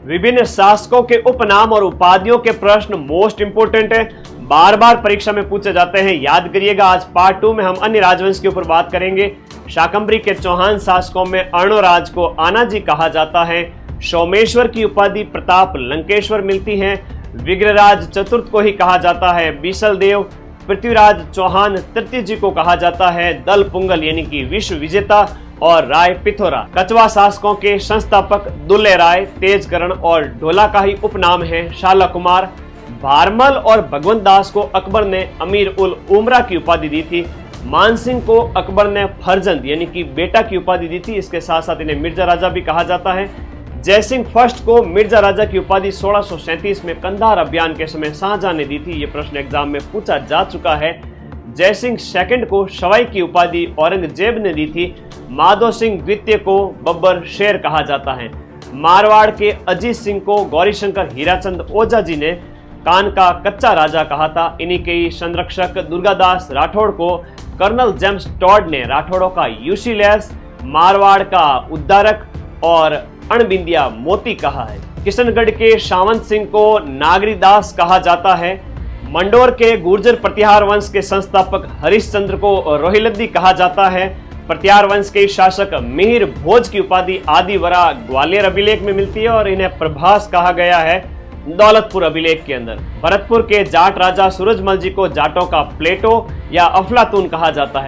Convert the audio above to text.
विभिन्न शासकों के उपनाम और उपाधियों के प्रश्न मोस्ट इंपोर्टेंट है, बार बार परीक्षा में पूछे जाते हैं, याद करिएगा। आज पार्ट 2 में हम अन्य राजवंश के ऊपर बात करेंगे। शाकंभरी के चौहान शासकों में अर्णोराज को आनाजी कहा जाता है। सोमेश्वर की उपाधि प्रताप लंकेश्वर मिलती है। विग्रहराज चतुर्थ को ही कहा जाता है बीसल देव। पृथ्वीराज चौहान तृतीय जी को कहा जाता है दल पुंगल यानी कि विश्व विजेता। और राय पिथोरा कछवा शासकों के संस्थापक दुल्ले राय, तेजकरण और ढोला का ही उपनाम है शाला कुमार। भारमल और भगवंत दास को अकबर ने अमीर उल उमरा की उपाधि दी थी। मानसिंह को अकबर ने फरजंद यानी कि बेटा की उपाधि दी थी। इसके साथ साथ इन्हें मिर्जा राजा भी कहा जाता है। जयसिंह फर्स्ट को मिर्जा राजा की उपाधि 1637 में कंधार अभियान के समय शाहजहां ने दी थी। ये प्रश्न एग्जाम में पूछा जा चुका है। जयसिंह सेकंड को शवाई की उपाधि औरंगजेब ने दी थी। माधो सिंह द्वितीय को बब्बर शेर कहा जाता है। मारवाड़ के अजीत सिंह को गौरीशंकर हीराचंद ओझा जी ने कान का कच्चा राजा कहा था। इन्हीं के ही संरक्षक दुर्गादास राठौड़ को कर्नल जेम्स टॉड ने राठौड़ों का यूसीलेस, मारवाड़ का उद्धारक और अणबिंदिया मोती कहा है। किशनगढ़ के शावंत सिंह को नागरीदास कहा जाता है। मंडोर के गुर्जर प्रतिहार वंश के संस्थापक हरिश्चंद्र को रोहिलद्दी कहा जाता है। प्रतिहार वंश के शासक मिहिर भोज की उपाधि आदिवरा ग्वालियर अभिलेख में मिलती है और इन्हें प्रभास कहा गया है दौलतपुर अभिलेख के अंदर। भरतपुर के जाट राजा सूरजमल जी को जाटों का प्लेटो या अफलातून कहा जाता है।